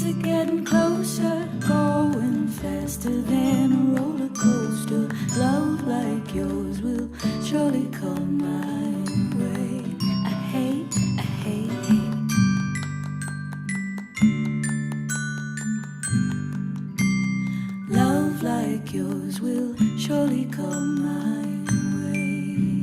are getting closer, going faster than a roller coaster. Love like yours will surely come my way. I hate, hate. Love like yours will surely come my way.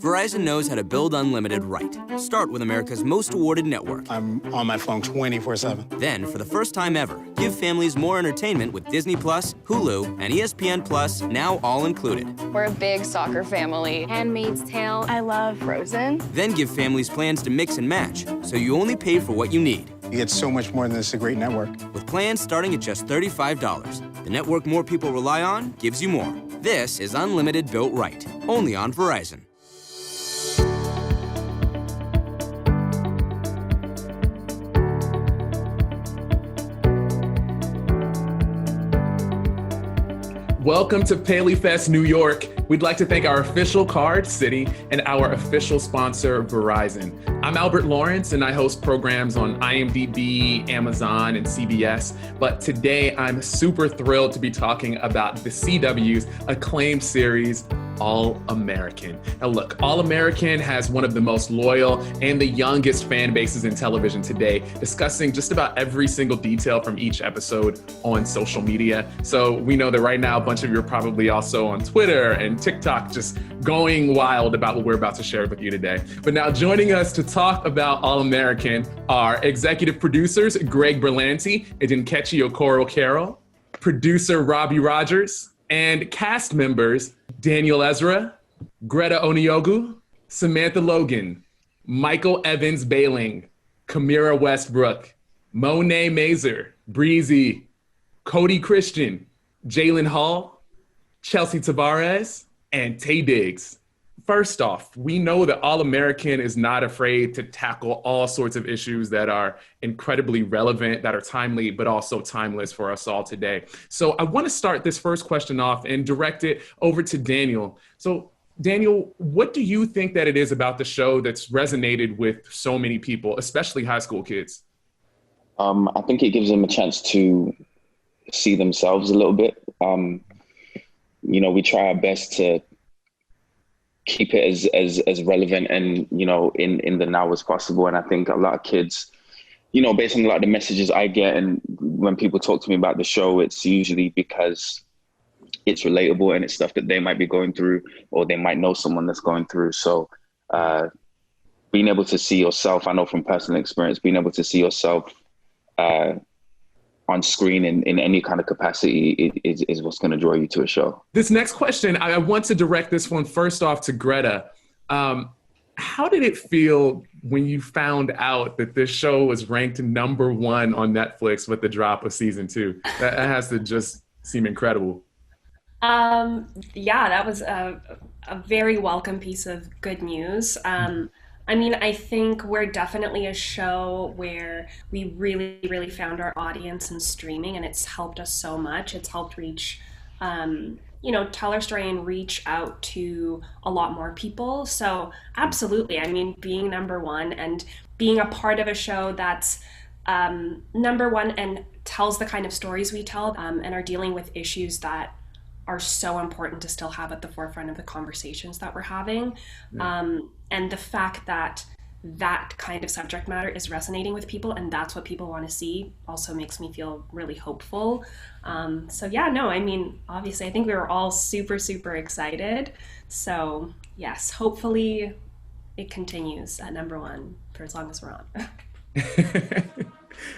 Verizon knows how to build unlimited right. Start with America's most awarded network. I'm on my phone 24/7. Then, for the first time ever, give families more entertainment with Disney+, Hulu, and ESPN Plus, now all included. We're a big soccer family. Handmaid's Tale. I love Frozen. Then give families plans to mix and match, so you only pay for what you need. You get so much more than this, a great network. With plans starting at just $35. The network more people rely on gives you more. This is unlimited built right, only on Verizon. Welcome to PaleyFest New York. We'd like to thank our official card, City, and our official sponsor, Verizon. I'm Albert Lawrence, and I host programs on IMDb, Amazon, and CBS. But today, I'm super thrilled to be talking about the CW's acclaimed series, All American. Now look, All American has one of the most loyal and the youngest fan bases in television today, discussing just about every single detail from each episode on social media. So we know that right now, a bunch of you are probably also on Twitter and TikTok, just going wild about what we're about to share with you today. But now joining us to talk about All American are executive producers Greg Berlanti and Nkechi Okoro Carroll, producer Robbie Rogers, and cast members Daniel Ezra, Greta Onieogou, Samantha Logan, Michael Evans Behling, Karimah Westbrook, Monet Mazur, Bre-Z, Cody Christian, Jalyn Hall, Chelsea Tavares, and Taye Diggs. First off, we know that All American is not afraid to tackle all sorts of issues that are incredibly relevant, that are timely, but also timeless for us all today. So I want to start this first question off and direct it over to Daniel. So Daniel, what do you think that it is about the show that's resonated with so many people, especially high school kids? I think it gives them a chance to see themselves a little bit. We try our best to keep it as relevant and, in the now as possible. And I think a lot of kids, based on a lot of the messages I get and when people talk to me about the show, it's usually because it's relatable and it's stuff that they might be going through or they might know someone that's going through. So being able to see yourself, I know from personal experience, being able to see yourself on screen in any kind of capacity is what's going to draw you to a show. This next question, I want to direct this one first off to Greta. How did it feel when you found out that this show was ranked #1 on Netflix with the drop of season 2? That has to just seem incredible. Yeah, that was a very welcome piece of good news. I think we're definitely a show where we really, really found our audience in streaming, and it's helped us so much. It's helped reach, tell our story and reach out to a lot more people. So absolutely, being #1 and being a part of a show that's #1 and tells the kind of stories we tell and are dealing with issues that are so important to still have at the forefront of the conversations that we're having. Yeah. And the fact that that kind of subject matter is resonating with people and that's what people want to see also makes me feel really hopeful. Obviously I think we were all super, super excited. So yes, hopefully it continues at #1 for as long as we're on.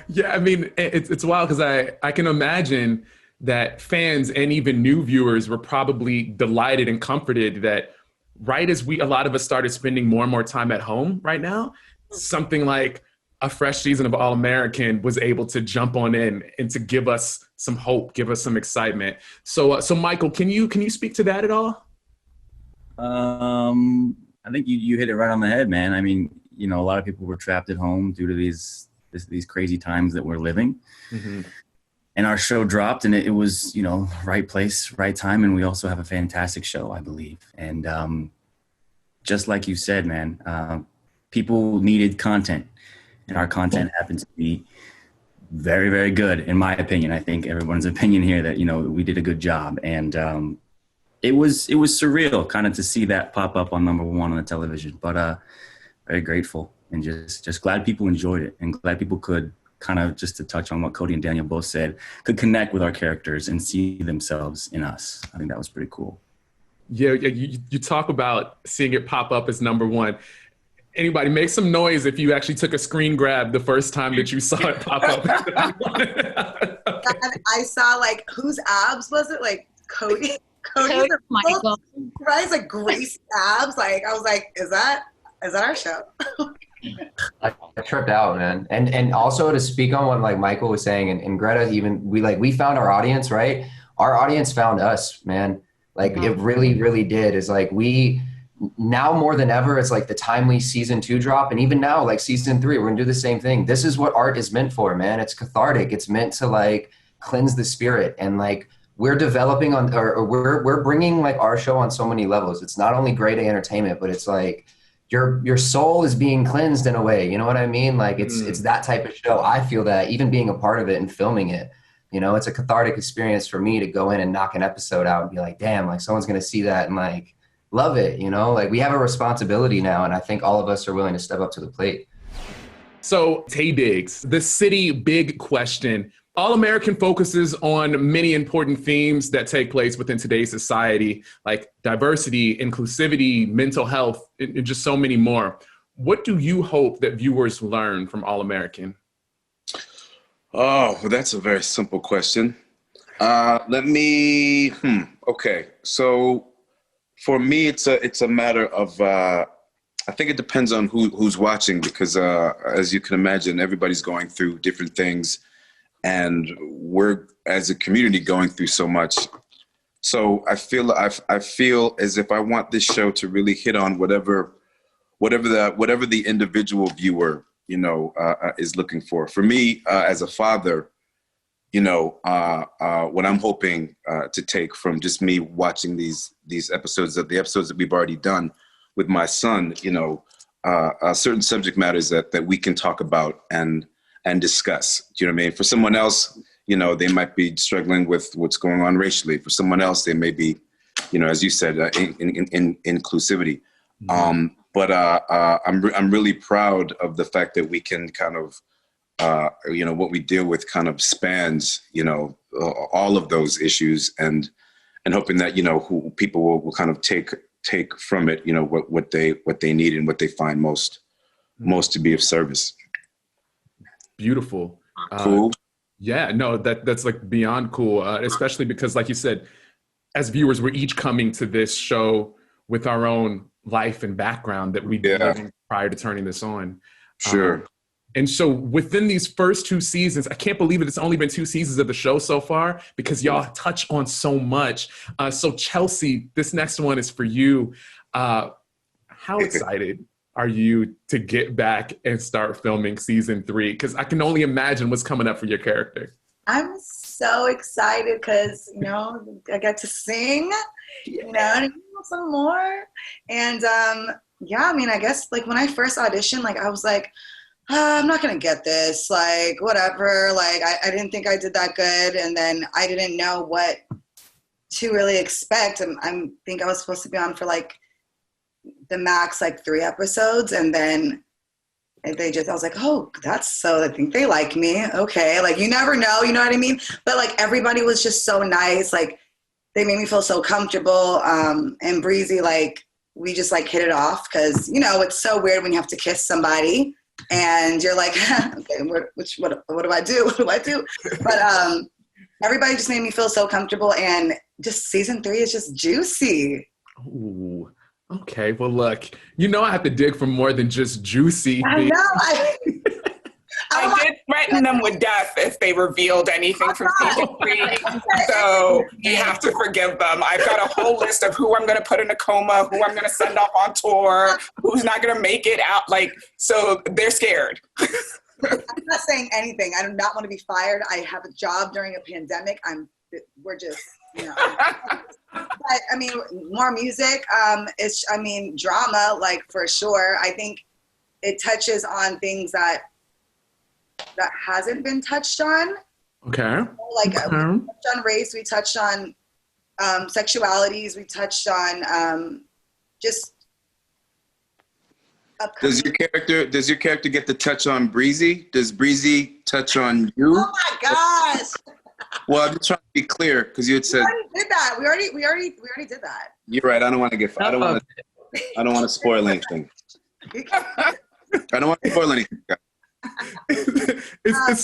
Yeah, it's wild because I can imagine that fans and even new viewers were probably delighted and comforted that right as a lot of us started spending more and more time at home right now, something like a fresh season of All American was able to jump on in and to give us some hope, give us some excitement. So Michael, can you speak to that at all? I think you hit it right on the head, man. A lot of people were trapped at home due to these crazy times that we're living. Mm-hmm. our show dropped, and it was, you know, right place, right time. And we also have a fantastic show, I believe. And just like you said, man, people needed content, and our content happened to be very, very good, in my opinion. I think everyone's opinion here that, you know, we did a good job. And it was surreal kind of to see that pop up on #1 on the television, but very grateful, and just glad people enjoyed it, and glad people could kind of, just to touch on what Cody and Daniel both said, could connect with our characters and see themselves in us. I think that was pretty cool. Yeah, you talk about seeing it pop up as #1. Anybody make some noise if you actually took a screen grab the first time that you saw it pop up? I saw, like, whose abs was it? Like Cody's Michael. Right, like Grace abs. Like, I was like, is that our show? I tripped out, man. And also to speak on what like Michael was saying, and Greta, even we found our audience, right? Our audience found us, man. Like it really, really did. Is like now more than ever, it's like the timely season 2 drop. And even now, like season 3, we're gonna do the same thing. This is what art is meant for, man. It's cathartic. It's meant to like cleanse the spirit. And like we're developing or we're bringing like our show on so many levels. It's not only great entertainment, but it's like your soul is being cleansed in a way. You know what I mean? Like it's that type of show. I feel that even being a part of it and filming it, you know, it's a cathartic experience for me to go in and knock an episode out and be like, damn, like someone's gonna see that and like love it, you know? Like we have a responsibility now, and I think all of us are willing to step up to the plate. So Taye Diggs, the city big question. All-American focuses on many important themes that take place within today's society, like diversity, inclusivity, mental health, and just so many more. What do you hope that viewers learn from All-American? Oh, that's a very simple question. Okay. So for me, it's a matter of, I think it depends on who's watching, because as you can imagine, everybody's going through different things, and we're as a community going through so much. So I feel as if I want this show to really hit on whatever the individual viewer, you know, is looking for. For me, as a father, you know, what I'm hoping to take from just me watching these episodes, the episodes that we've already done with my son, you know, certain subject matters that we can talk about and discuss. Do you know what I mean? For someone else, you know, they might be struggling with what's going on racially. For someone else, they may be, you know, as you said, in inclusivity. But I'm really proud of the fact that we can kind of, you know, what we deal with kind of spans, you know, all of those issues, and hoping that, you know, who people will kind of take from it, you know, what they need and what they find most to be of service. Beautiful. Cool. Yeah, no, that's like beyond cool, especially because, like you said, as viewers, we're each coming to this show with our own life and background that we did prior to turning this on. Sure. And so within these first 2 seasons, I can't believe it's only been 2 seasons of the show so far, because y'all touch on so much. So Chelsea, this next one is for you. How excited are you to get back and start filming season 3? Because I can only imagine what's coming up for your character. I'm so excited because, you know, I get to sing, you know, and some more. And yeah, I mean, I guess like when I first auditioned, like I was like, I'm not going to get this, like whatever. Like I didn't think I did that good. And then I didn't know what to really expect. I think I was supposed to be on for like the max, like 3 episodes. And then I was like, oh, I think they like me. Okay. Like, you never know, you know what I mean? But like, everybody was just so nice. Like, they made me feel so comfortable. And Bre-Z, like, we just like hit it off, because, you know, it's so weird when you have to kiss somebody and you're like, okay, what do I do? What do I do? But everybody just made me feel so comfortable, and just season 3 is just juicy. Ooh. Okay, well, look, you know I have to dig for more than just juicy. I know. I did threaten them with death if they revealed anything from season 3. So you have to forgive them. I've got a whole list of who I'm going to put in a coma, who I'm going to send off on tour, who's not going to make it out. Like, so they're scared. I'm not saying anything. I do not want to be fired. I have a job during a pandemic. We're just, you know. But I mean, more music. Drama, like for sure. I think it touches on things that hasn't been touched on. Okay. Like we touched on race. We touched on sexualities. We touched on just. Does your character get to touch on Bre-Z? Does Bre-Z touch on you? Oh my gosh! Well, I'm just trying to be clear because you had said we already did that. We already did that. You're right. I don't want to spoil anything. I don't want to spoil anything. It's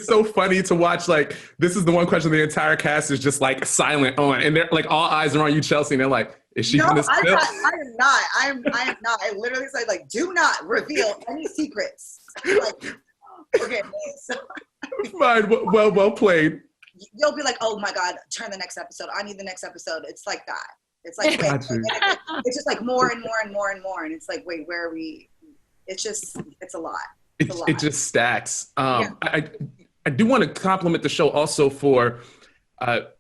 so funny to watch. Like, this is the one question the entire cast is just like silent on, and they're like, all eyes are on you, Chelsea, and they're like, is she gonna spill? I am not. I am not. I literally said, like, do not reveal any secrets. Like, okay, so fine. Well played. You'll be like, oh my God, turn the next episode. I need the next episode. It's like that. It's like it's just like more and more and more and more, and it's like, wait, where are we? It's a lot. It just stacks. I do want to compliment the show also for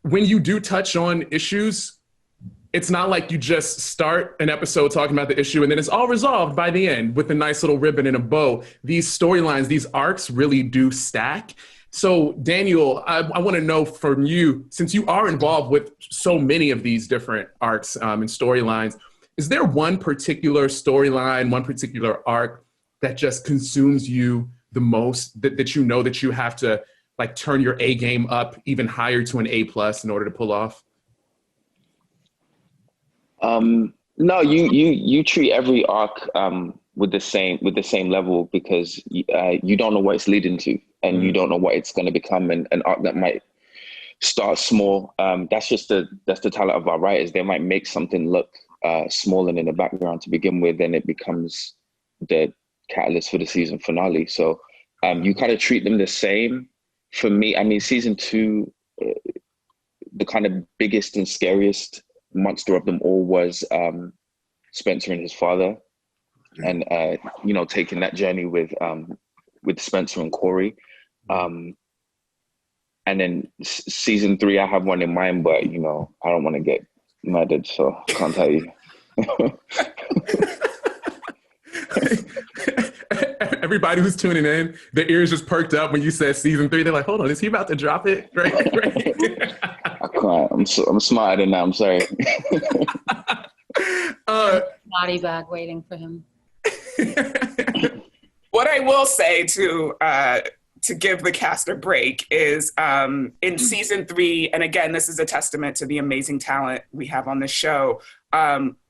when you do touch on issues. It's not like you just start an episode talking about the issue and then it's all resolved by the end with a nice little ribbon and a bow. These storylines, these arcs really do stack. So Daniel, I want to know from you, since you are involved with so many of these different arcs and storylines, is there one particular storyline, one particular arc that just consumes you the most, that you know that you have to like turn your A game up even higher to an A+ in order to pull off? No, you treat every arc with the same level because you don't know what it's leading to, and you don't know what it's going to become. And an arc that might start small, that's the talent of our writers. They might make something look small and in the background to begin with, and it becomes the catalyst for the season finale. So you kind of treat them the same. For me, I mean, season 2, the kind of biggest and scariest monster of them all was Spencer and his father, and taking that journey with Spencer and Corey, and then season 3 I have one in mind, but I don't want to get murdered, so I can't tell you. Everybody who's tuning in, their ears just perked up when you said season 3. They're like, hold on, is he about to drop it? Right. I can't. I'm smarter than that. I'm sorry. Body bag waiting for him. What I will say to give the cast a break is in season 3, and again, this is a testament to the amazing talent we have on the show.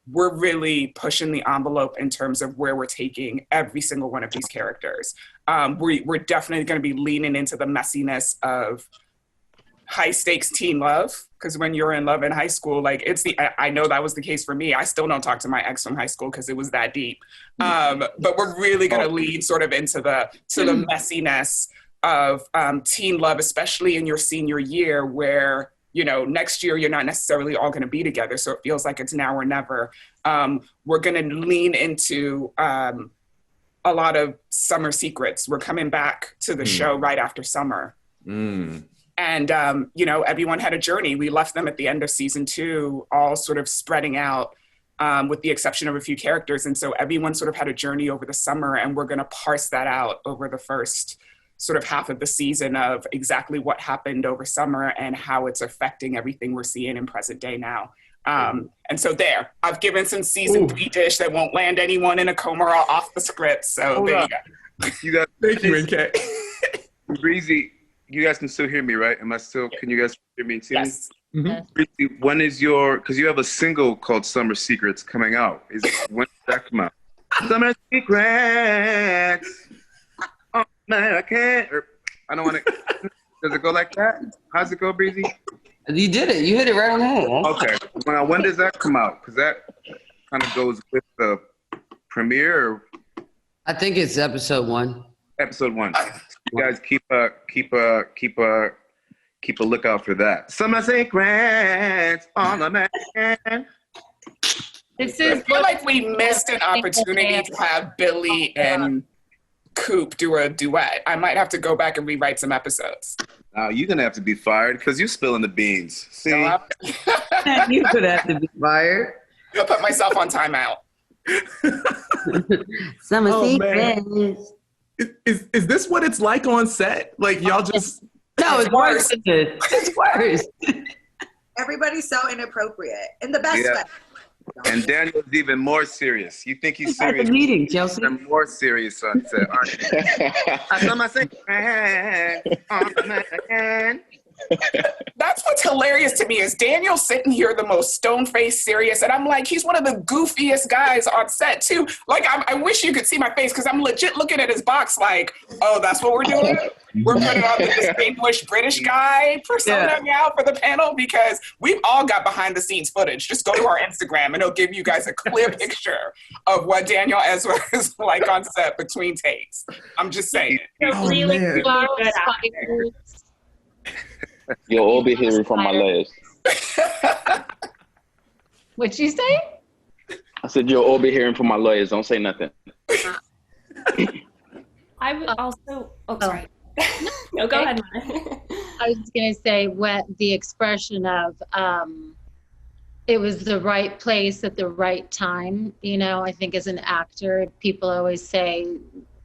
We're really pushing the envelope in terms of where we're taking every single one of these characters. We're definitely going to be leaning into the messiness of high stakes teen love, because when you're in love in high school, like I know that was the case for me. I still don't talk to my ex from high school because it was that deep. But we're really going to lead sort of into the messiness of teen love, especially in your senior year, where next year you're not necessarily all going to be together, so it feels like it's now or never. We're going to lean into a lot of summer secrets. We're coming back to the show right after summer. And, everyone had a journey. We left them at the end of season 2, all sort of spreading out with the exception of a few characters. And so everyone sort of had a journey over the summer, and we're going to parse that out over the first sort of half of the season of exactly what happened over summer and how it's affecting everything we're seeing in present day now. And so I've given some season 3 dish that won't land anyone in a coma or off the script. So there you go. Thank you, NK. Bre-Z, you guys can still hear me, right? Can you guys hear me and see me? Yes. Bre-Z, when is because you have a single called Summer Secrets coming out. When does that come out? Summer Secrets. Oh man, I can't. I don't want to. Does it go like that? How's it go, Bre-Z? You did it. You hit it right on the head. Okay. When does that come out? Because that kind of goes with the premiere. Or... I think it's episode 1. Episode 1. You guys keep a lookout for that. Summer Secrets on the man. I feel like we missed an opportunity to have Billy and Coop do a duet. I might have to go back and rewrite some episodes. You're going to have to be fired because you're spilling the beans. See? You could have to be fired. I'll put myself on timeout. Some Oh, secrets. Is this what it's like on set? Like y'all just No, it's worse than this. It's worse. Everybody's so inappropriate in the best Yeah. way. And Daniel's even more serious. You think he's At serious? the meeting, Chelsea. Even more serious on set, aren't you? That's what's hilarious to me is Daniel sitting here the most stone-faced serious, and I'm like, he's one of the goofiest guys on set too. Like, I wish you could see my face because I'm legit looking at his box like, oh, that's what we're doing? We're putting on the distinguished British guy persona now for the panel because we've all got behind-the-scenes footage. Just go to our Instagram and it'll give you guys a clear picture of what Daniel Ezra is like on set between takes. I'm just saying. Oh, man. You'll all be hearing from my lawyers. What'd you say? I said you'll all be hearing from my lawyers. Don't say nothing. I would also. Oh, sorry. No, go ahead. I was going to say what the expression of it was the right place at the right time. You know, I think as an actor, people always say,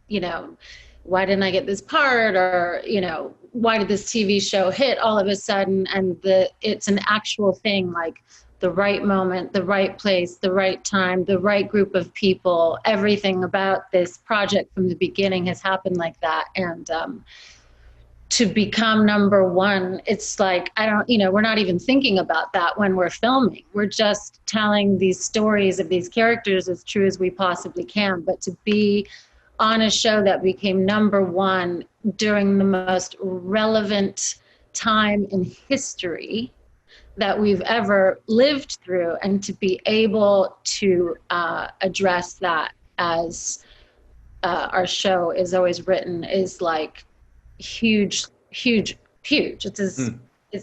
you know, why didn't I get this part? Or, you know, why did this TV show hit all of a sudden? And it's an actual thing, like the right moment, the right place, the right time, the right group of people. Everything about this project from the beginning has happened like that. And to become number one, it's like, we're not even thinking about that when we're filming. We're just telling these stories of these characters as true as we possibly can. But to be on a show that became number one during the most relevant time in history that we've ever lived through, and to be able to address that as our show is always written is like huge. It's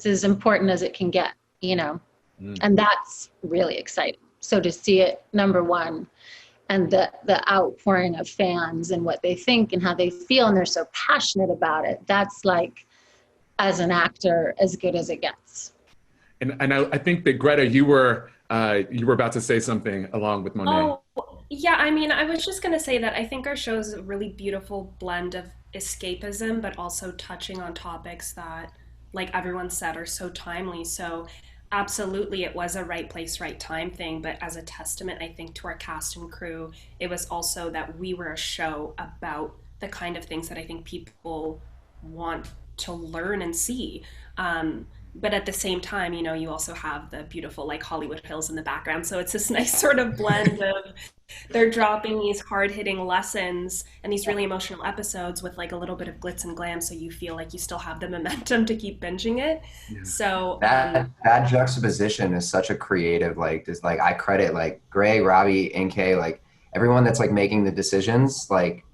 as important as it can get, you know, and that's really exciting. So to see it number one, and the outpouring of fans and what they think and how they feel, and they're so passionate about it. That's like, as an actor, as good as it gets. And I think that Greta, you were about to say something along with Monet. Oh, yeah. I mean, I was just going to say that I think our show is a really beautiful blend of escapism, but also touching on topics that, like everyone said, are so timely. So absolutely, it was a right place, right time thing. But as a testament, I think, to our cast and crew, it was also that we were a show about the kind of things that I think people want to learn and see. But at the same time, you know, you also have the beautiful like Hollywood Hills in the background. So it's this nice sort of blend of they're dropping these hard-hitting lessons and these really emotional episodes with like a little bit of glitz and glam, so you feel like you still have the momentum to keep binging it. Yeah. So that juxtaposition is such a creative, like, just like I credit like Gray, Robbie, Nke, like everyone that's like making the decisions, like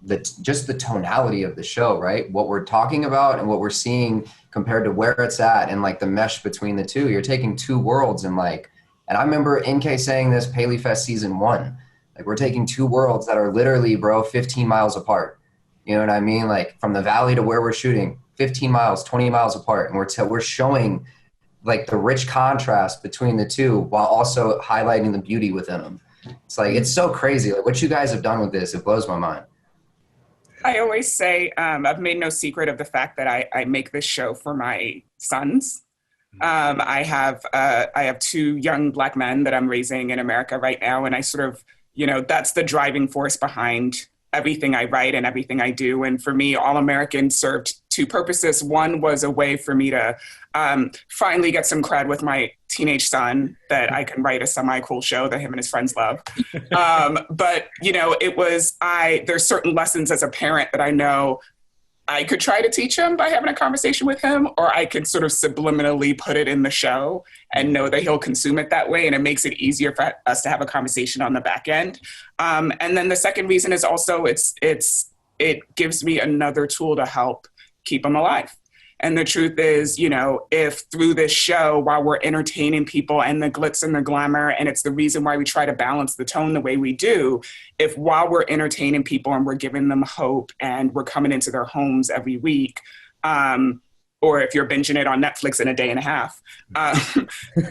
just the tonality of the show, right? What we're talking about and what we're seeing compared to where it's at, and like the mesh between the two. You're taking two worlds, and like, and I remember Nke saying this PaleyFest season 1. Like, we're taking two worlds that are literally, bro, 15 miles apart. You know what I mean? Like, from the valley to where we're shooting, 15 miles, 20 miles apart. And we're showing, like, the rich contrast between the two while also highlighting the beauty within them. It's like, it's so crazy. Like, what you guys have done with this, it blows my mind. I always say, I've made no secret of the fact that I make this show for my sons. I have 2 young Black men that I'm raising in America right now. And I sort of, you know, that's the driving force behind everything I write and everything I do. And for me, All American served 2 purposes. One was a way for me to finally get some cred with my teenage son, that I can write a semi-cool show that him and his friends love. But, you know, there's certain lessons as a parent that I know I could try to teach him by having a conversation with him, or I could sort of subliminally put it in the show and know that he'll consume it that way. And it makes it easier for us to have a conversation on the back end. And then the second reason is also it gives me another tool to help keep him alive. And the truth is, you know, if through this show, while we're entertaining people and the glitz and the glamour, and it's the reason why we try to balance the tone the way we do, if while we're entertaining people and we're giving them hope and we're coming into their homes every week, or if you're binging it on Netflix in a day and a half,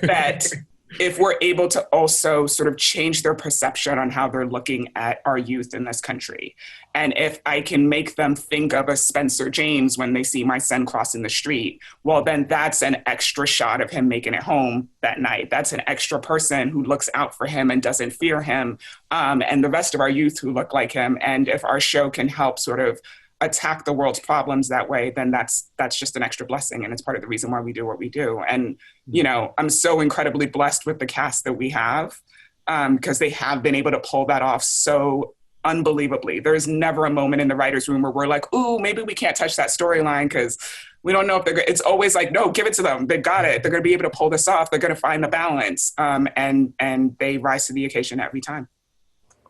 that if we're able to also sort of change their perception on how they're looking at our youth in this country. And if I can make them think of a Spencer James when they see my son crossing the street, well, then that's an extra shot of him making it home that night. That's an extra person who looks out for him and doesn't fear him, and the rest of our youth who look like him. And if our show can help sort of attack the world's problems that way, then that's just an extra blessing. And it's part of the reason why we do what we do. And, you know, I'm so incredibly blessed with the cast that we have, because they have been able to pull that off so unbelievably. There's never a moment in the writer's room where we're like, ooh, maybe we can't touch that storyline because we don't know if it's always like, no, give it to them. They got it. They're going to be able to pull this off. They're going to find the balance. And they rise to the occasion every time.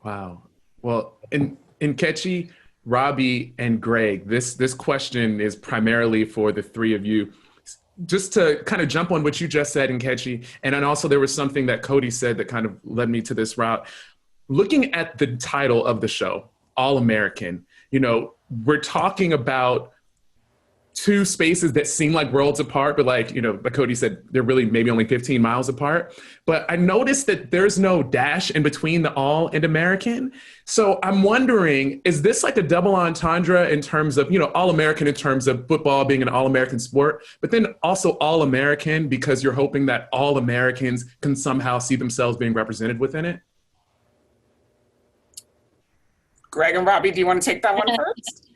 Wow. Well, in Nkechi, Robbie, and Greg, this question is primarily for the three of you. Just to kind of jump on what you just said, Nkechi, and then also there was something that Cody said that kind of led me to this route. Looking at the title of the show, All American, you know, we're talking about two spaces that seem like worlds apart, but like, you know, like Cody said, they're really maybe only 15 miles apart. But I noticed that there's no dash in between the all and American. So I'm wondering, is this like a double entendre in terms of, you know, all American in terms of football being an all American sport, but then also all American because you're hoping that all Americans can somehow see themselves being represented within it? Greg and Robbie, do you want to take that one first?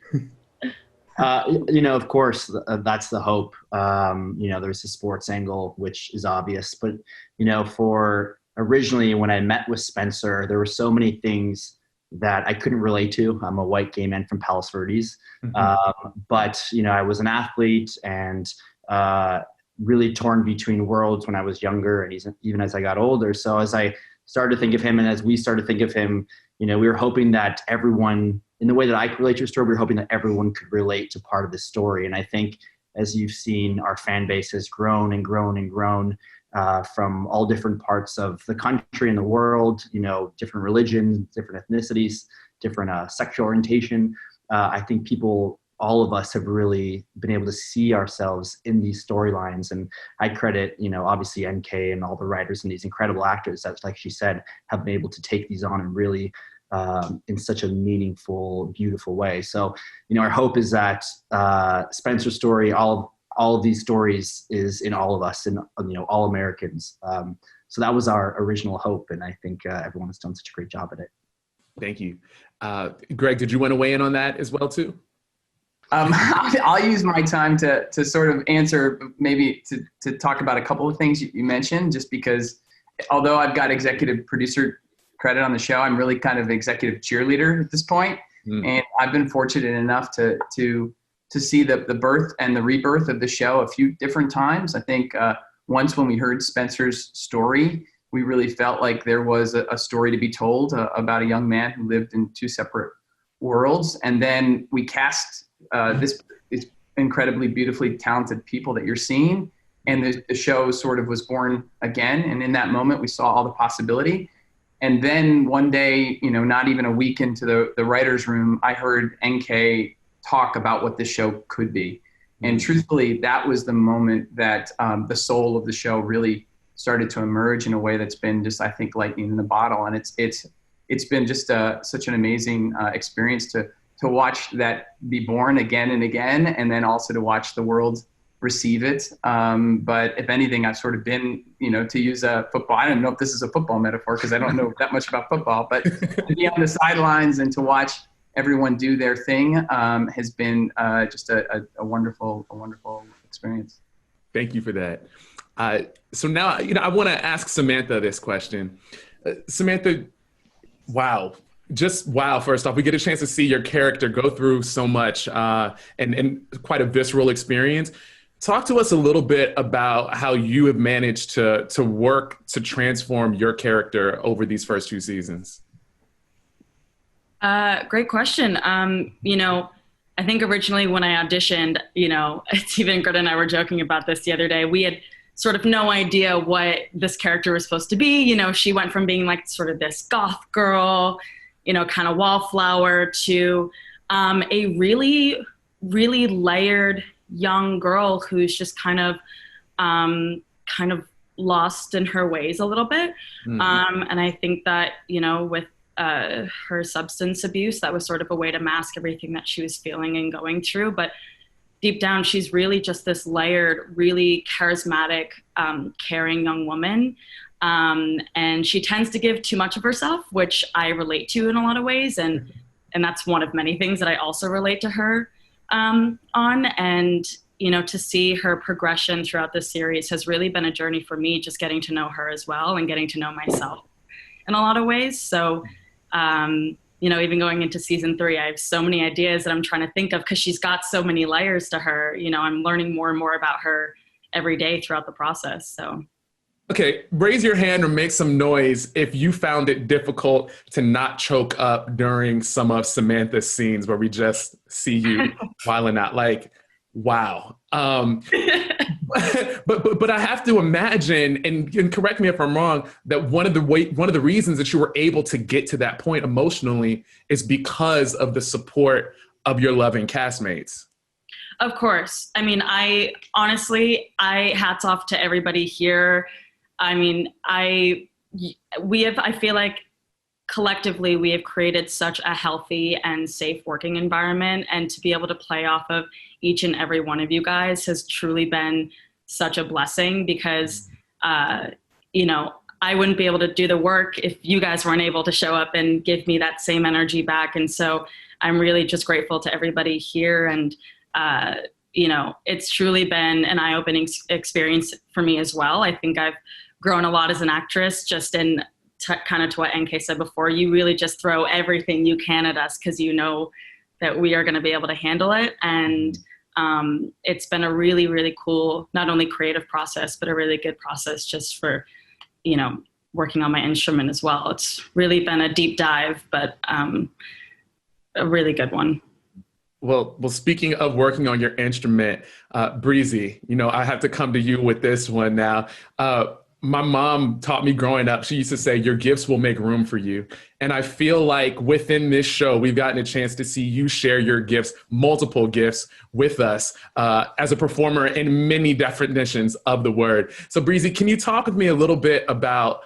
You know, of course, that's the hope. You know, there's the sports angle, which is obvious. But, you know, for originally when I met with Spencer, there were so many things that I couldn't relate to. I'm a white gay man from Palos Verdes. But, you know, I was an athlete and really torn between worlds when I was younger and even as I got older. So as I started to think of him and as we started to think of him, you know, we were hoping that everyone, in the way that I could relate to a story, we were hoping that everyone could relate to part of the story. And I think, as you've seen, our fan base has grown and grown and grown from all different parts of the country and the world, you know, different religions, different ethnicities, different sexual orientation. I think people, all of us have really been able to see ourselves in these storylines. And I credit, you know, obviously NK and all the writers and these incredible actors that, like she said, have been able to take these on and really in such a meaningful, beautiful way. So, you know, our hope is that Spencer's story, all of these stories is in all of us and, you know, all Americans. So that was our original hope. And I think everyone has done such a great job at it. Thank you. Greg, did you want to weigh in on that as well too? I'll use my time to sort of answer, maybe to talk about a couple of things you mentioned, just because although I've got executive producer credit on the show, I'm really kind of executive cheerleader at this point. And I've been fortunate enough to see the birth and the rebirth of the show a few different times. I think once when we heard Spencer's story, we really felt like there was a story to be told about a young man who lived in two separate worlds. And then we cast this incredibly beautifully talented people that you're seeing. And the show sort of was born again. And in that moment, we saw all the possibility. And then one day, you know, not even a week into the writer's room, I heard NK talk about what this show could be. And truthfully, that was the moment that the soul of the show really started to emerge in a way that's been just, I think, lightning in the bottle. And it's been just such an amazing experience to watch that be born again and again, and then also to watch the world receive it. But if anything, I've sort of been, you know, to use a football, I don't know if this is a football metaphor because I don't know that much about football, but to be on the sidelines and to watch everyone do their thing has been just a wonderful experience. Thank you for that. So now, you know, I want to ask Samantha this question. Samantha, wow. Just wow, first off, we get a chance to see your character go through so much and quite a visceral experience. Talk to us a little bit about how you have managed to work to transform your character over these first two seasons. Great question. You know, I think originally when I auditioned, you know, it's even Greta and I were joking about this the other day. We had sort of no idea what this character was supposed to be. You know, she went from being like sort of this goth girl, you know, kind of wallflower to a really, really layered young girl who's just kind of lost in her ways a little bit. Mm-hmm. And I think that, you know, with her substance abuse, that was sort of a way to mask everything that she was feeling and going through. But deep down, she's really just this layered, really charismatic, caring young woman. And she tends to give too much of herself, which I relate to in a lot of ways. And that's one of many things that I also relate to her on. And, you know, to see her progression throughout this series has really been a journey for me, just getting to know her as well and getting to know myself in a lot of ways. So, you know, even going into season 3, I have so many ideas that I'm trying to think of because she's got so many layers to her. You know, I'm learning more and more about her every day throughout the process. So. Okay, raise your hand or make some noise if you found it difficult to not choke up during some of Samantha's scenes where we just see you wilding out. Like, wow. But I have to imagine, and correct me if I'm wrong, that one of the reasons that you were able to get to that point emotionally is because of the support of your loving castmates. Of course. I mean, I hats off to everybody here. I mean, I feel like collectively we have created such a healthy and safe working environment, and to be able to play off of each and every one of you guys has truly been such a blessing because, you know, I wouldn't be able to do the work if you guys weren't able to show up and give me that same energy back. And so I'm really just grateful to everybody here. And, you know, it's truly been an eye-opening experience for me as well. I think I've grown a lot as an actress, just in kind of to what NK said before. You really just throw everything you can at us because you know that we are going to be able to handle it. And it's been a really, really cool, not only creative process, but a really good process just for, you know, working on my instrument as well. It's really been a deep dive, but a really good one. Well, speaking of working on your instrument, Bre-Z, you know, I have to come to you with this one now. My mom taught me growing up, she used to say, your gifts will make room for you. And I feel like within this show, we've gotten a chance to see you share your gifts, multiple gifts with us as a performer in many definitions of the word. So Bre-Z, can you talk with me a little bit about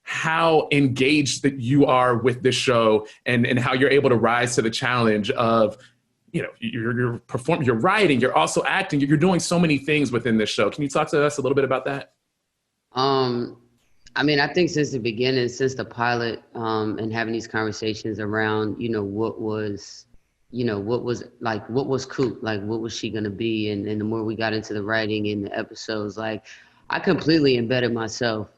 how engaged that you are with this show and how you're able to rise to the challenge of, you know, you're performing, you're writing, you're also acting, you're doing so many things within this show. Can you talk to us a little bit about that? I mean, I think since the beginning, since the pilot, and having these conversations around, you know, what was Coop, like what was she gonna be, and the more we got into the writing and the episodes, like I completely embedded myself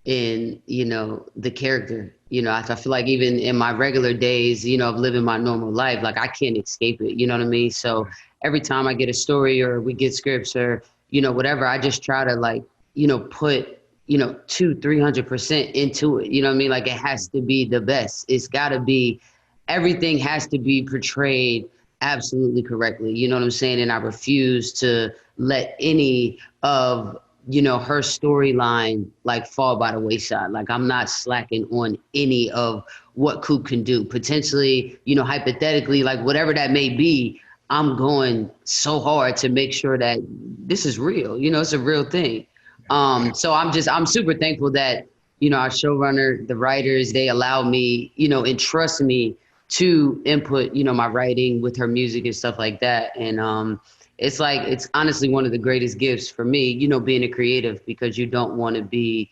in, you know, the character. You know, I feel like even in my regular days, you know, of living my normal life, like I can't escape it. You know what I mean? So every time I get a story or we get scripts or, you know, whatever, I just try to like, you know, put, you know, 200-300% into it. You know what I mean? Like it has to be the best. It's gotta be, everything has to be portrayed absolutely correctly. You know what I'm saying? And I refuse to let any of, you know, her storyline like fall by the wayside. Like I'm not slacking on any of what Coop can do. Potentially, you know, hypothetically, like whatever that may be, I'm going so hard to make sure that this is real. You know, it's a real thing. So I'm super thankful that, you know, our showrunner, the writers, they allow me, you know, and trust me to input, you know, my writing with her music and stuff like that. And it's like, it's honestly one of the greatest gifts for me, you know, being a creative, because you don't want to be,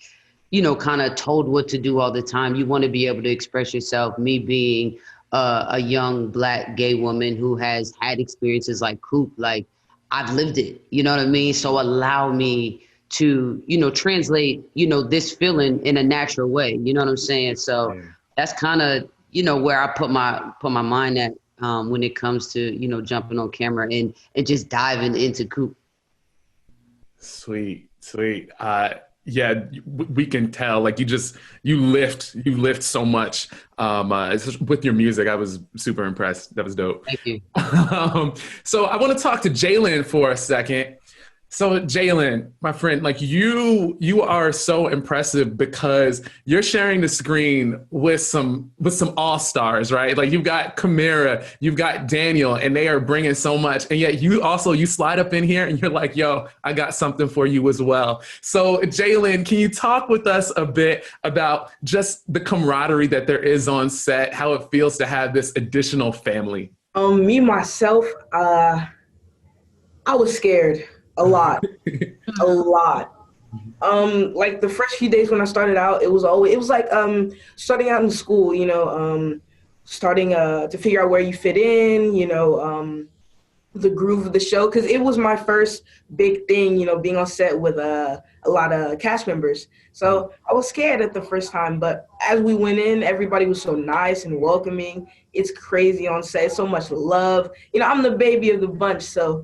you know, kind of told what to do all the time. You want to be able to express yourself. Me being a young Black gay woman who has had experiences like Coop, like I've lived it, you know what I mean? So allow me to, you know, translate, you know, this feeling in a natural way, you know what I'm saying? So that's kind of, you know, where I put my mind at when it comes to, you know, jumping on camera and just diving into Coop. Sweet. Yeah, we can tell. Like you lift so much with your music. I was super impressed. That was dope. Thank you. So I want to talk to Jalyn for a second. So Jalyn, my friend, like you are so impressive because you're sharing the screen with some all-stars, right? Like you've got Karimah, you've got Daniel, and they are bringing so much. And yet you slide up in here and you're like, yo, I got something for you as well. So Jalyn, can you talk with us a bit about just the camaraderie that there is on set, how it feels to have this additional family? Me, myself, I was scared. A lot. Like the first few days when I started out, it was like starting out in school, you know, starting to figure out where you fit in, you know, the groove of the show, because it was my first big thing, you know, being on set with a lot of cast members. So I was scared at the first time, but as we went in, everybody was so nice and welcoming. It's crazy on set, so much love. You know, I'm the baby of the bunch, so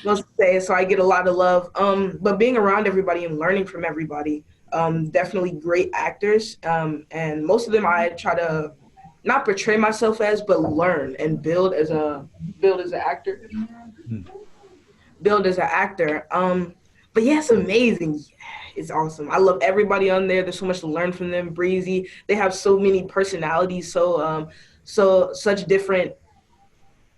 must say, so I get a lot of love. But being around everybody and learning from everybody, definitely great actors. And most of them I try to not portray myself as, but learn and build as an actor. Build as an actor. But yeah, it's amazing. Yeah, it's awesome. I love everybody on there. There's so much to learn from them. Bre-Z, they have so many personalities, such different,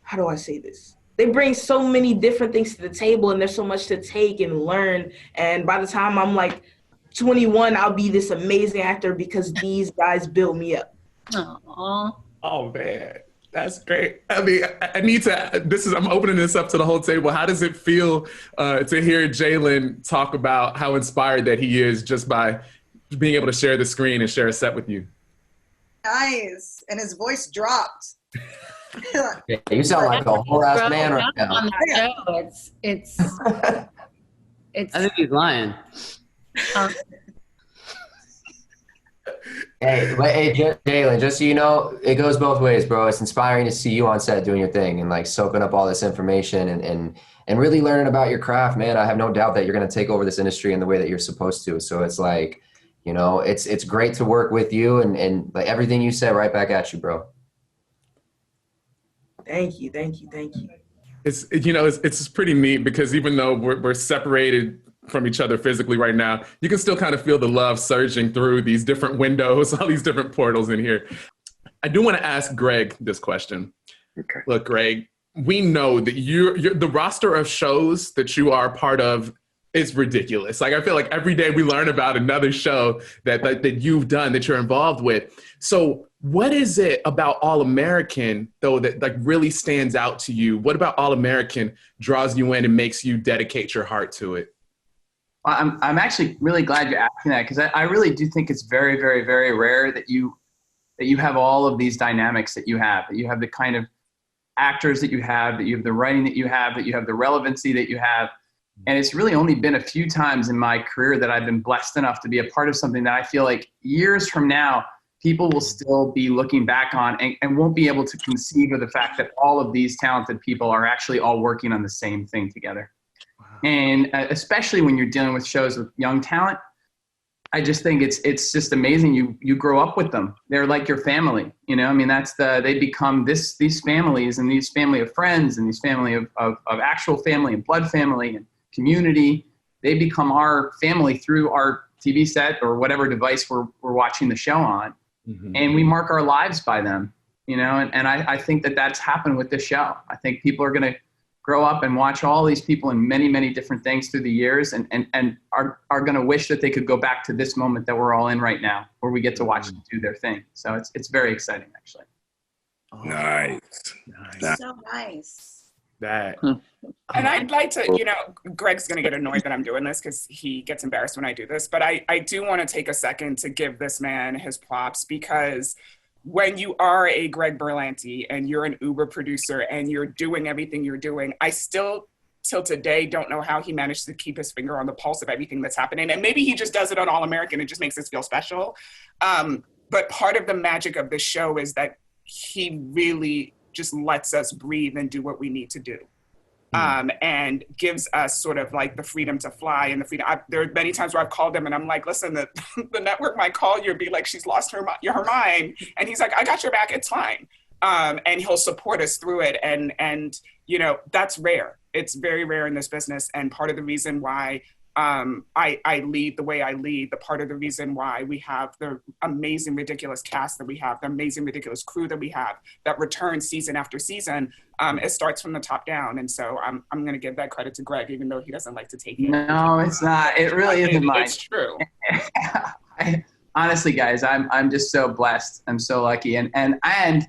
how do I say this? They bring so many different things to the table, and there's so much to take and learn. And by the time I'm like 21, I'll be this amazing actor because these guys built me up. Aww. Oh man, that's great. I mean, I'm opening this up to the whole table. How does it feel to hear Jalyn talk about how inspired that he is just by being able to share the screen and share a set with you? Nice. And his voice dropped. Yeah, you sound like a whole ass man right now. On the show, it's I think he's lying. Hey, Jalyn, just so you know, it goes both ways, bro. It's inspiring to see you on set doing your thing and like soaking up all this information and really learning about your craft, man. I have no doubt that you're going to take over this industry in the way that you're supposed to. So it's like, you know, it's great to work with you and like everything you said right back at you, bro. Thank you. It's pretty neat because even though we're separated from each other physically right now, you can still kind of feel the love surging through these different windows, all these different portals in here. I do want to ask Greg this question. Okay. Look, Greg, we know that you're the roster of shows that you are part of is ridiculous. Like I feel like every day we learn about another show that you've done, that you're involved with. So what is it about All-American, though, that like really stands out to you? What about All-American draws you in and makes you dedicate your heart to it? I'm actually really glad you're asking that because I really do think it's very, very, very rare that you have all of these dynamics that you have the kind of actors that you have the writing that you have the relevancy that you have. And it's really only been a few times in my career that I've been blessed enough to be a part of something that I feel like years from now, people will still be looking back on and won't be able to conceive of the fact that all of these talented people are actually all working on the same thing together. Wow. And especially when you're dealing with shows with young talent, I just think it's just amazing. You grow up with them. They're like your family, you know? I mean, they become these families and these family of friends and these family of actual family and blood family and community. They become our family through our TV set or whatever device we're watching the show on. Mm-hmm. And we mark our lives by them, you know? And I think that's happened with this show. I think people are going to grow up and watch all these people in many, many different things through the years and are going to wish that they could go back to this moment that we're all in right now, where we get to watch them do their thing. So it's very exciting, actually. Oh, nice. So nice. And I'd like to, Greg's going to get annoyed that I'm doing this because he gets embarrassed when I do this, but I do want to take a second to give this man his props, because when you are a Greg Berlanti and you're an Uber producer and you're doing everything you're doing, I still, till today, don't know how he managed to keep his finger on the pulse of everything that's happening. And maybe he just does it on All-American. It just makes us feel special. But part of the magic of this show is that he really just lets us breathe and do what we need to do. and gives us sort of like the freedom to fly and the freedom. There are many times where I've called him and I'm like, listen, the network might call you and be like, she's lost her mind. And he's like, I got your back, it's fine. And he'll support us through it. And you know, that's rare. It's very rare in this business. And part of the reason why I lead the way I lead, the part of the reason why we have the amazing, ridiculous cast that we have, the amazing, ridiculous crew that we have that returns season after season, it starts from the top down. And so I'm going to give that credit to Greg, even though he doesn't like to take it. No, it's not. It really isn't mine. It's true. Honestly, guys, I'm just so blessed. I'm so lucky. And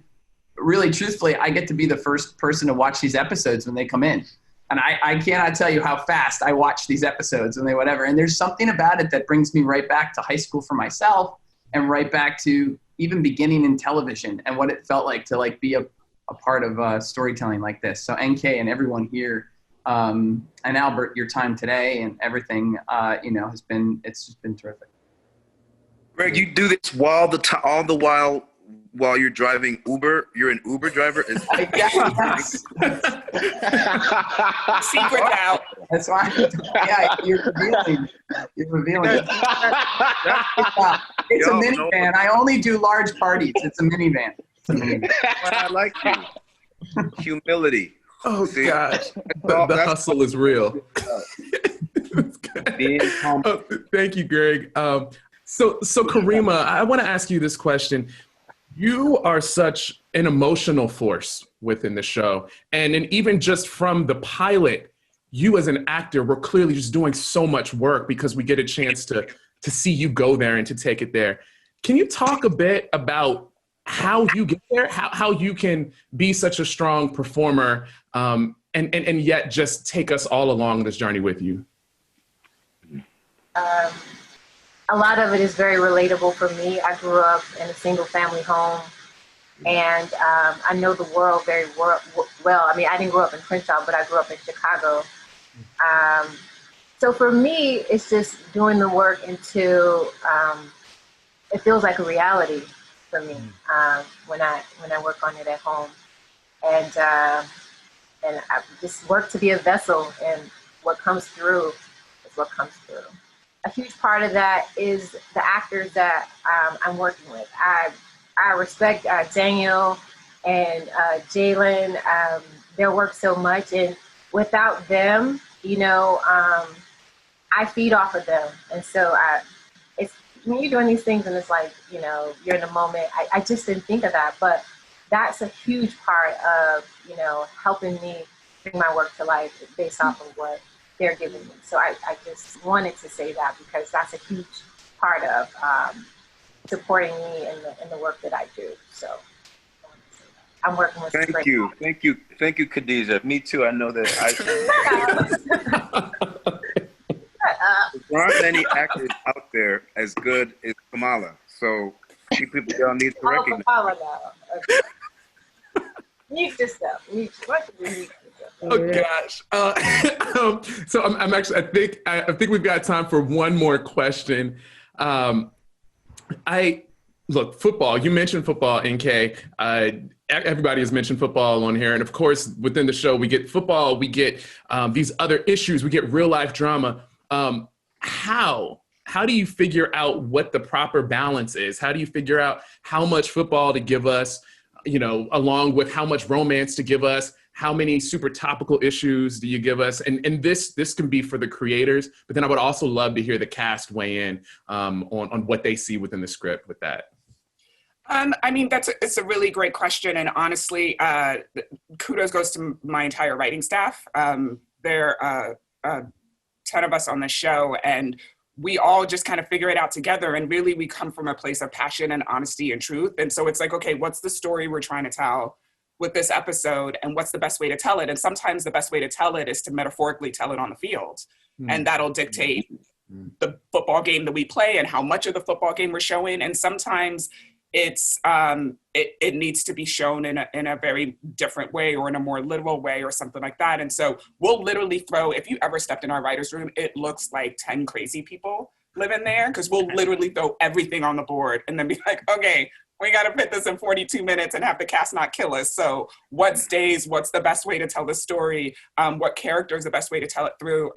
really, truthfully, I get to be the first person to watch these episodes when they come in. And I cannot tell you how fast I watch these episodes and whatever. And there's something about it that brings me right back to high school for myself and right back to even beginning in television and what it felt like to like be a part of storytelling like this. So NK and everyone here, and Albert, your time today and everything, it's just been terrific. Greg, you do this all the while you're driving Uber. You're an Uber driver. Yes. Secret out. That's why. Yeah, you're revealing. It's a minivan. I only do large parties. It's a minivan. I like you. Humility. Oh, gosh. The hustle is real. Thank you, Greg. So Karimah, I want to ask you this question. You are such an emotional force within the show. And even just from the pilot, you as an actor were clearly just doing so much work because we get a chance to see you go there and to take it there. Can you talk a bit about how you get there, how you can be such a strong performer and yet just take us all along this journey with you? A lot of it is very relatable for me. I grew up in a single family home and I know the world very well. I mean, I didn't grow up in Crenshaw, but I grew up in Chicago. So for me, it's just doing the work until it feels like a reality for me when I work on it at home. And I just work to be a vessel, and what comes through is what comes through. A huge part of that is the actors that I'm working with. I respect Daniel and Jalyn, their work so much, and without them, I feed off of them. And so it's when you're doing these things and it's like, you're in a moment, I just didn't think of that, but that's a huge part of, helping me bring my work to life based off of what they're giving me. So I just wanted to say that because that's a huge part of supporting me in the work that I do. So I'm working with some great actors. Thank you, Khadijah. Me too. I know that there aren't many actors out there as good as Kamala. So people don't need to recognize. Kamala now. Okay. Mute yourself. Oh gosh! So I'm actually. I think we've got time for one more question. Look, football. You mentioned football, NK. Everybody has mentioned football on here, and of course, within the show, we get football. We get these other issues. We get real life drama. How do you figure out what the proper balance is? How do you figure out how much football to give us? Along with how much romance to give us? How many super topical issues do you give us? And this can be for the creators, but then I would also love to hear the cast weigh in on what they see within the script with that. I mean, it's a really great question. And honestly, kudos goes to my entire writing staff. There are 10 of us on the show, and we all just kind of figure it out together. And really, we come from a place of passion and honesty and truth. And so it's like, okay, what's the story we're trying to tell with this episode, and what's the best way to tell it? And sometimes the best way to tell it is to metaphorically tell it on the field. And that'll dictate the football game that we play and how much of the football game we're showing. And sometimes it's it needs to be shown in a very different way or in a more literal way or something like that. And so we'll literally throw, if you ever stepped in our writer's room, it looks like 10 crazy people live in there, because we'll literally throw everything on the board and then be like, okay, we got to fit this in 42 minutes and have the cast not kill us. So what stays? What's the best way to tell the story? What character is the best way to tell it through?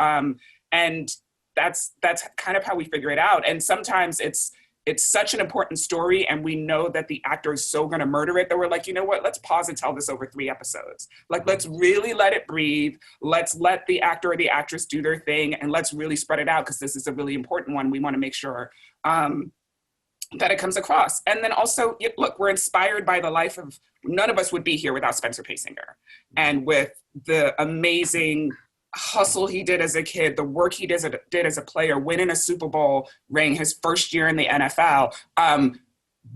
And that's kind of how we figure it out. And sometimes it's such an important story, and we know that the actor is so going to murder it that we're like, you know what, let's pause and tell this over 3 episodes. Like, let's really let it breathe. Let's let the actor or the actress do their thing, and let's really spread it out, because this is a really important one. We want to make sure that it comes across. And then also, look, we're inspired by the life of, none of us would be here without Spencer Paysinger. And with the amazing hustle he did as a kid, the work he did as a player, winning a Super Bowl ring his first year in the NFL,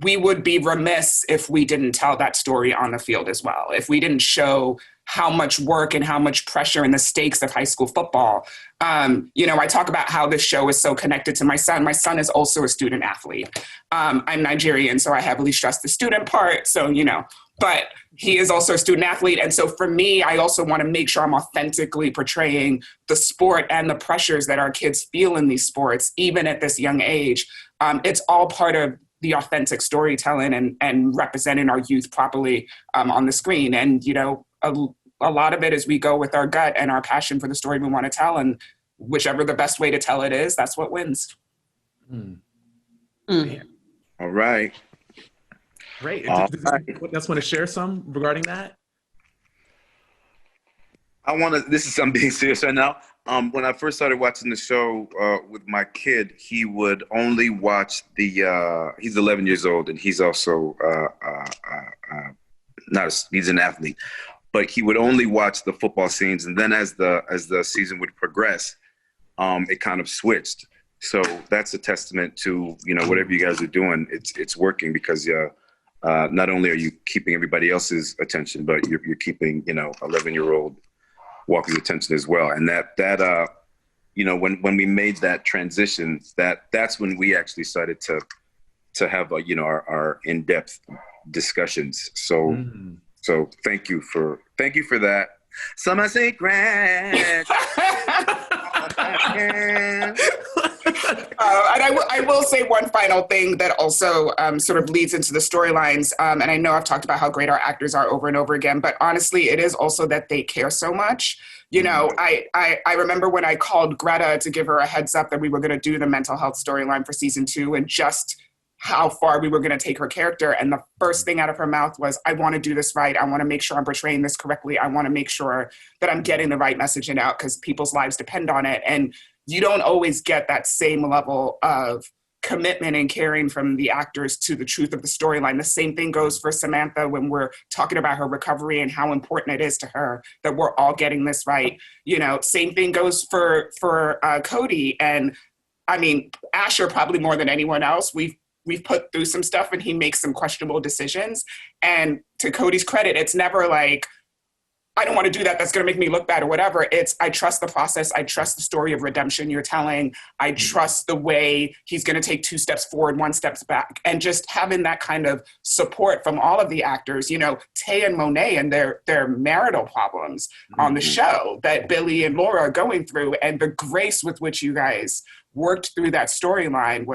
we would be remiss if we didn't tell that story on the field as well. If we didn't show how much work and how much pressure and the stakes of high school football. I talk about how this show is so connected to my son. My son is also a student athlete. I'm Nigerian, so I heavily stress the student part. So, but he is also a student athlete. And so for me, I also want to make sure I'm authentically portraying the sport and the pressures that our kids feel in these sports, even at this young age. It's all part of the authentic storytelling and representing our youth properly on the screen. And, a lot of it is we go with our gut and our passion for the story we want to tell, and whichever the best way to tell it is, that's what wins. All right. Great. Does anyone else want to share some regarding that? This is I'm being serious right now. When I first started watching the show with my kid, he would only watch he's 11 years old, and he's also he's an athlete, but he would only watch the football scenes. And then as the season would progress, it kind of switched. So that's a testament to, whatever you guys are doing, it's working, because not only are you keeping everybody else's attention, but you're keeping, 11-year-old Walker's attention as well. And that when we made that transition, that's when we actually started to have our in-depth discussions. So thank you for that. Summer secret. And I will say one final thing that also sort of leads into the storylines. And I know I've talked about how great our actors are over and over again, but honestly, it is also that they care so much. I remember when I called Greta to give her a heads up that we were going to do the mental health storyline for season 2, and just how far we were going to take her character. And the first thing out of her mouth was, I want to do this right. I want to make sure I'm portraying this correctly. I want to make sure that I'm getting the right messaging out, because people's lives depend on it. And you don't always get that same level of commitment and caring from the actors to the truth of the storyline. The same thing goes for Samantha when we're talking about her recovery and how important it is to her that we're all getting this right. Same thing goes for Cody. And I mean, Asher, probably more than anyone else, we've put through some stuff and he makes some questionable decisions. And to Cody's credit, it's never like, I don't want to do that, that's going to make me look bad or whatever. It's, I trust the process. I trust the story of redemption you're telling. I trust the way he's going to take 2 steps forward, 1 step back. And just having that kind of support from all of the actors, Taye and Monet and their marital problems on the show that Billy and Laura are going through, and the grace with which you guys worked through that storyline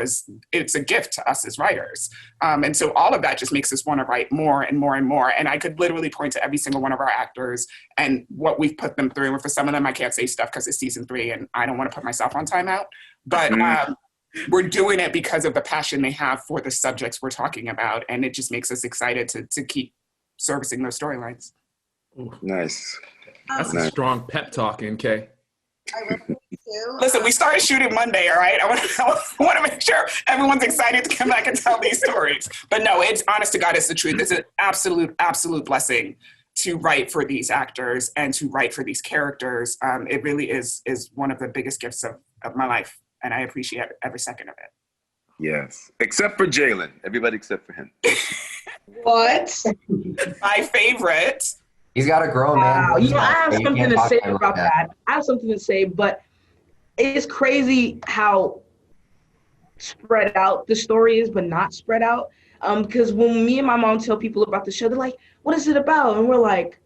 it's a gift to us as writers. And so all of that just makes us want to write more and more and more. And I could literally point to every single one of our actors and what we've put them through. And for some of them, I can't say stuff because it's season 3 and I don't want to put myself on timeout. But we're doing it because of the passion they have for the subjects we're talking about. And it just makes us excited to keep servicing those storylines. Nice. That's a strong pep talk, NK. Listen, we started shooting Monday, all right? I want to make sure everyone's excited to come back and tell these stories. But no, it's honest to God, it's the truth. It's an absolute blessing to write for these actors and to write for these characters. It really is one of the biggest gifts of my life, and I appreciate every second of it. Yes, except for Jalyn. Everybody except for him. What? My favorite. He's got to grow, man. Wow. I have something to say about that. I have something to say, but it's crazy how spread out the story is, but not spread out. Because when me and my mom tell people about the show, they're like, what is it about? And we're like,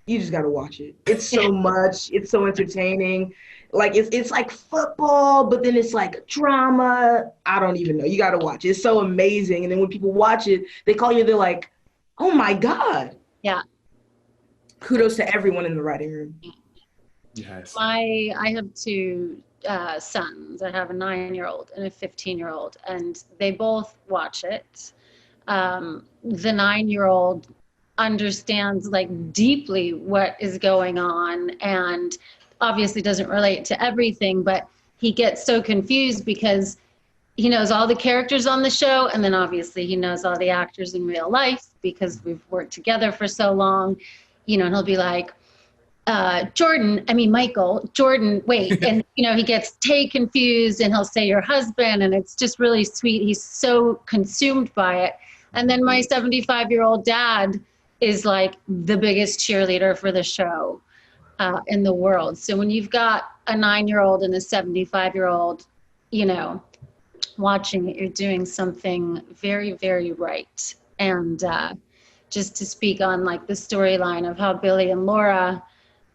you just got to watch it. It's so much. It's so entertaining. Like it's like football, but then it's like drama. I don't even know. You got to watch it. It's so amazing. And then when people watch it, they call you. They're like, "Oh my God!" Yeah. Kudos to everyone in the writing room. Yes. I have two sons. I have a 9-year-old and a 15-year-old, and they both watch it. The 9-year-old understands like deeply what is going on, and obviously doesn't relate to everything, but he gets so confused because he knows all the characters on the show, and then obviously he knows all the actors in real life because we've worked together for so long, and he'll be like, Michael, Jordan, wait. And, he gets Taye confused, and he'll say your husband, and it's just really sweet. He's so consumed by it. And then my 75-year-old dad is like the biggest cheerleader for the show in the world. So when you've got a 9-year-old and a 75-year-old, watching it, you're doing something very, very right. And just to speak on like the storyline of how Billy and Laura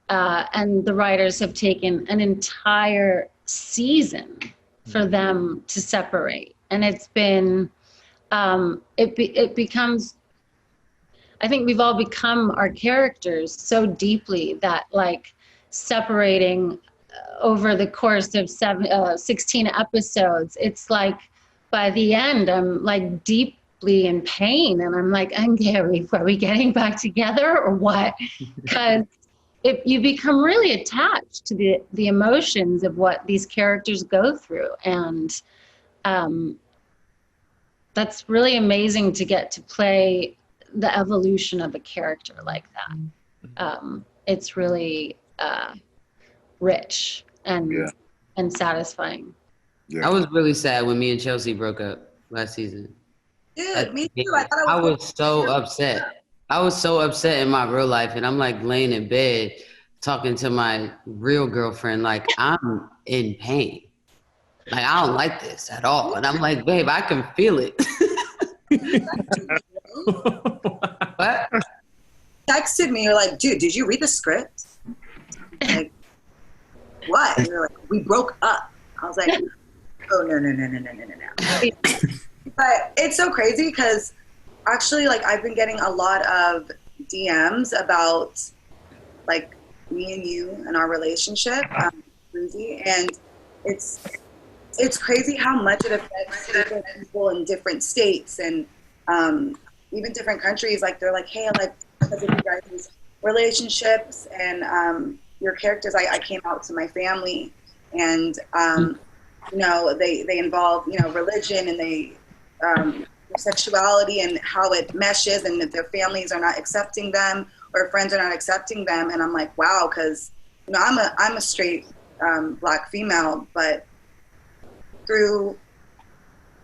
and the writers have taken an entire season for them to separate. And it's been, it becomes, I think we've all become our characters so deeply that like separating over the course of 16 episodes, it's like by the end, I'm like deeply in pain. And I'm like, are we getting back together or what? Because you become really attached to the emotions of what these characters go through. And that's really amazing to get to play the evolution of a character like that. It's really rich and satisfying. I was really sad when me and Chelsea broke up last season. Dude, me too. I was so upset. I was so upset in my real life, and I'm like laying in bed talking to my real girlfriend, like I'm in pain. Like I don't like this at all. And I'm like, babe, I can feel it. What? Texted me, you're like, dude, did you read the script? Like, what? And you're like, we broke up. I was like, oh, no. But it's so crazy because actually, like, I've been getting a lot of DMs about, like, me and you and our relationship, Bre-Z, and it's crazy how much it affects different people in different states and even different countries. Like, they're like, hey, like, because of you guys' relationships and your characters, I came out to my family, and they involve religion and they sexuality and how it meshes, and that their families are not accepting them or friends are not accepting them. And I'm like, wow, because I'm a straight Black female, but through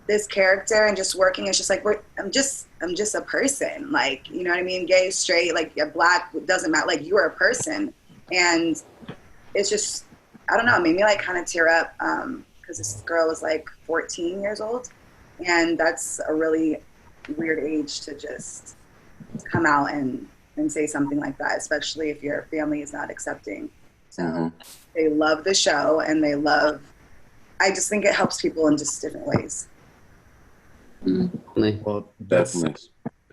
this character and just working, it's just like I'm just a person, like, you know what I mean, gay, straight, like Black, doesn't matter, like you are a person. And it's just, I don't know, it made me like kind of tear up because this girl was like 14 years old, and that's a really weird age to just come out and say something like that, especially if your family is not accepting. So they love the show, and I just think it helps people in just different ways. Well, that's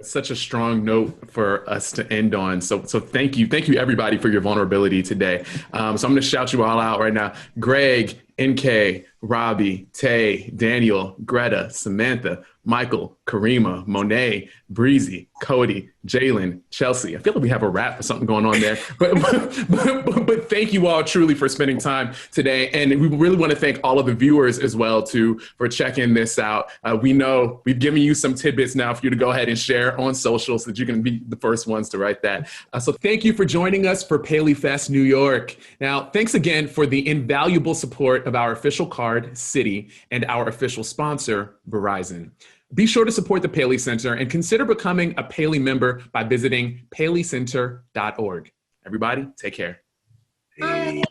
such a strong note for us to end on. So thank you everybody for your vulnerability today. So I'm going to shout you all out right now. Greg, NK, Robbie, Taye, Daniel, Greta, Samantha, Michael, Karimah, Monet, Bre-Z, Cody, Jalyn, Chelsea. I feel like we have a rap or something going on there. But thank you all truly for spending time today. And we really want to thank all of the viewers as well, too, for checking this out. We know we've given you some tidbits now for you to go ahead and share on social so that you can be the first ones to write that. So thank you for joining us for PaleyFest New York. Now, thanks again for the invaluable support of our official card, City, and our official sponsor, Verizon. Be sure to support the Paley Center and consider becoming a Paley member by visiting paleycenter.org. Everybody, take care. Bye.